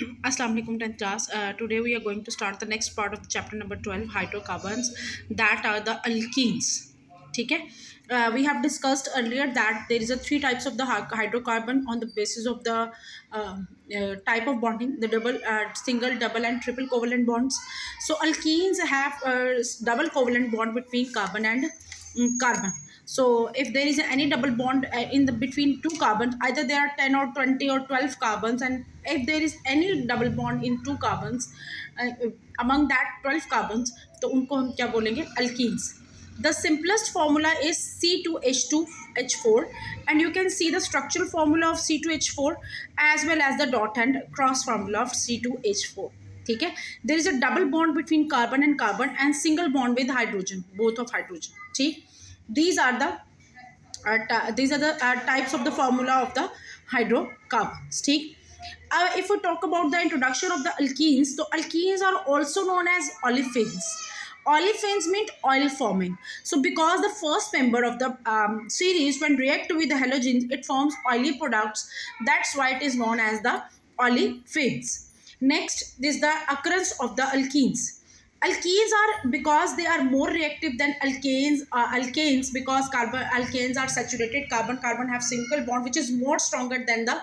Assalamu alaikum 10th class. Today we are going to start the next part of chapter number 12 hydrocarbons that are the alkenes. ठीक है. We have discussed earlier that there is a three types of the hydrocarbon on the basis of the type of bonding, the single, double and triple covalent bonds. So alkenes have a double covalent bond between carbon and carbon. So if there is any double bond in the between two carbons, either there are 10 or 20 or 12 carbons, and if there is any double bond in two carbons, uh, among that 12 carbons, तो उनको हम क्या बोलेंगे? Alkenes. The simplest formula is C2H2H4, and you can see the structural formula of C2H4 as well as the dot and cross formula of C2H4. ठीक है. There is a double bond between carbon and single bond with hydrogen, both of hydrogen. ठीक. These are the types of the formula of the hydrocarbons. ठीक. If we talk about the introduction of the alkenes, so alkenes are also known as olefins. Olefins mean oil forming. So because the first member of the series, when react with the halogens, it forms oily products. That's why it is known as the olefins. Next is the occurrence of the alkenes. Alkenes are because they are more reactive than alkanes. Alkanes because carbon alkanes are saturated carbon. Carbon have single bond which is more stronger than the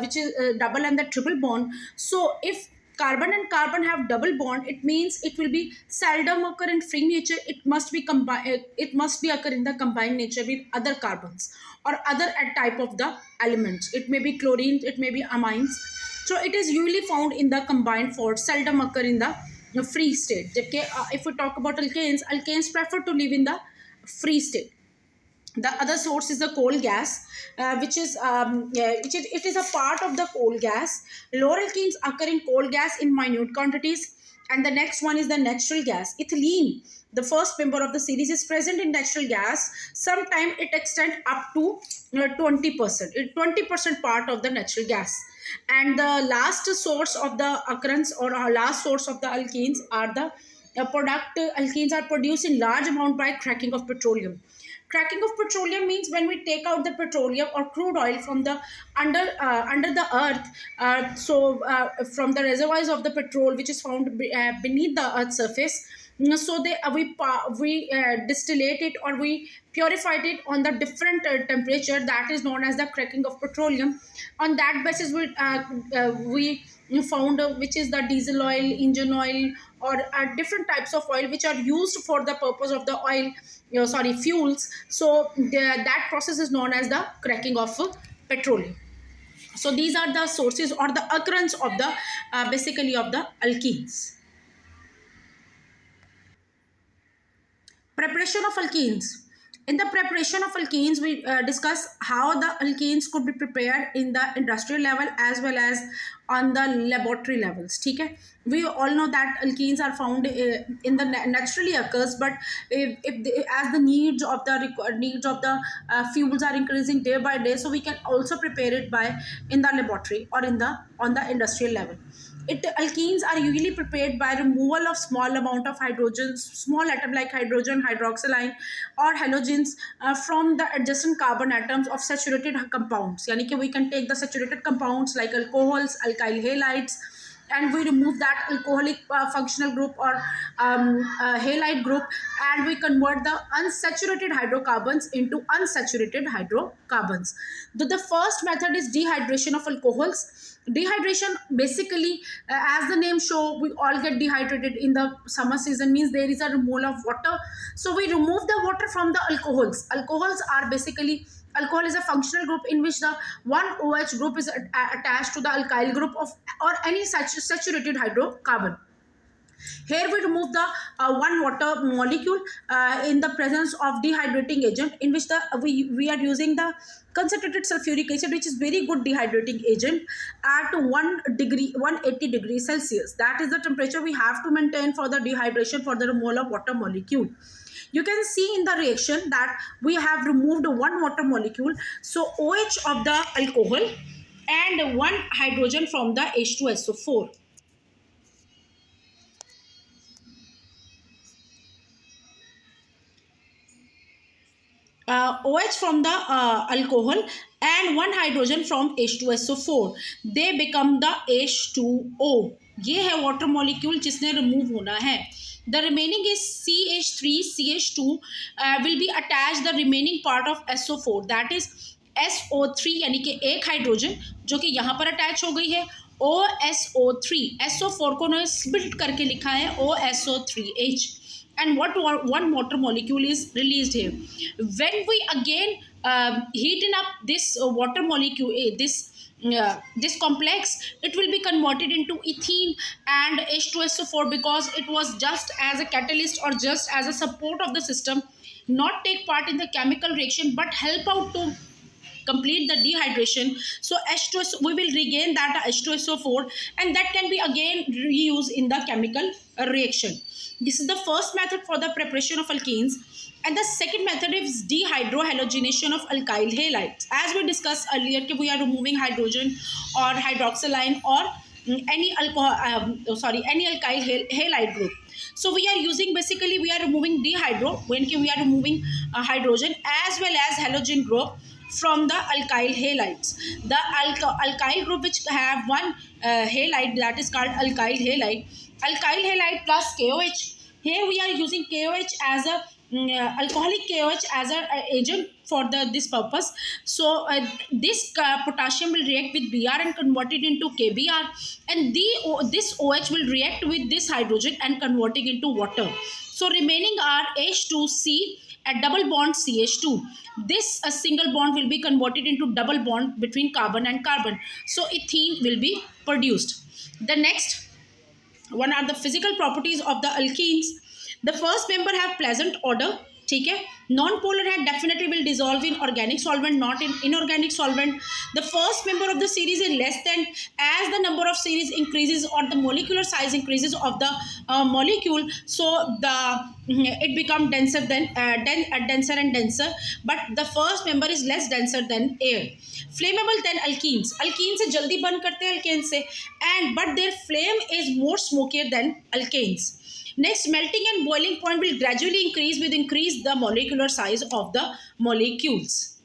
which is double and the triple bond. So if carbon and carbon have double bond, it means it will be seldom occur in free nature. It must be combined. It must be occur in the combined nature with other carbons or other type of the elements. It may be chlorine. It may be amines. So it is usually found in the combined form, seldom occur in the free state. If we talk about alkanes, alkanes prefer to live in the free state. The other source is the coal gas, it is a part of the coal gas. Lower alkenes occur in coal gas in minute quantities, and the next one is the natural gas. Ethylene, the first member of the series, is present in natural gas. Sometimes it extends up to 20%. 20% part of the natural gas. And the last source of the occurrence or last source of the alkenes are the alkenes are produced in large amount by cracking of petroleum. Cracking of petroleum means when we take out the petroleum or crude oil from the under the earth. From the reservoirs of the petrol which is found beneath the earth's surface. So we distillate it or we purified it on the different temperature, that is known as the cracking of petroleum. On that basis we found which is the diesel oil, engine oil, or different types of oil which are used for the purpose of the oil, fuels. So that process is known as the cracking of petroleum. So these are the sources or the occurrence of the basically of the alkenes. Preparation of alkenes. In the preparation of alkenes, we discuss how the alkenes could be prepared in the industrial level as well as on the laboratory levels. ठीक है. We all know that alkenes are found in the naturally occurs, but as the needs of the fuels are increasing day by day, so we can also prepare it by in the laboratory or in the on the industrial level. Alkenes are usually prepared by removal of small amount of hydrogens, small atom like hydrogen, hydroxyl ion, or halogens from the adjacent carbon atoms of saturated compounds. Yani कि we can take the saturated compounds like alcohols, alkyl halides, and we remove that alcoholic functional group or halide group, and we convert the unsaturated hydrocarbons into unsaturated hydrocarbons. The first method is dehydration of alcohols. Dehydration basically, as the name show, we all get dehydrated in the summer season, means there is a removal of water. So we remove the water from the alcohols. Alcohols are basically, alcohol is a functional group in which the one OH group is attached to the alkyl group of or any saturated hydrocarbon. Here we remove the one water molecule in the presence of dehydrating agent, in which we are using the concentrated sulfuric acid, which is very good dehydrating agent at 180 degrees Celsius. That is the temperature we have to maintain for the dehydration for the removal of water molecule. You can see in the reaction that we have removed one water molecule, so OH of the alcohol and one hydrogen from the H2SO4. OH from the alcohol and one hydrogen from H2SO4. They become the H2O. ये है water molecule जिसने remove होना है. The remaining is CH3, CH2 will be attached the remaining part of SO4, that is SO3, यानी कि एक hydrogen जो कि यहाँ पर अटैच हो गई है. OSO3, SO4 को उन्होंने स्प्लिट करके लिखा है OSO3H. And what one water molecule is released here. When we again heating up this water molecule, this complex, it will be converted into ethene and H2SO4, because it was just as a catalyst or just as a support of the system, not take part in the chemical reaction but help out to complete the dehydration. So H2SO, we will regain that H2SO4, and that can be again reused in the chemical reaction. This is the first method for the preparation of alkenes. And the second method is dehydrohalogenation of alkyl halides. As we discussed earlier, we are removing hydrogen or hydroxyl line or any alcohol, any alkyl halide group. So we are using, basically we are removing dehydro when we are removing hydrogen as well as halogen group from the alkyl halides. The alkyl group which have one halide, that is called alkyl halide. Alkyl halide plus KOH. Here we are using KOH as a alcoholic KOH as a agent for this purpose. So this potassium will react with Br and convert it into KBr, and this OH will react with this hydrogen and converting into water. So remaining are H2C at double bond CH2. This a single bond will be converted into double bond between carbon and carbon. So ethene will be produced. The next one are the physical properties of the alkenes. The first member have pleasant odor. ठीक है. Non-polar head definitely will dissolve in organic solvent, not in inorganic solvent. The first member of the series is less than, as the number of series increases or the molecular size increases of the molecule, so it become denser than denser and denser. But the first member is less denser than air. Flammable than alkenes. Alkenes से जल्दी burn करते हैं alkenes से, and but their flame is more smokier than alkanes. Next, melting and boiling point will gradually increase with increase the molecular size of the molecules.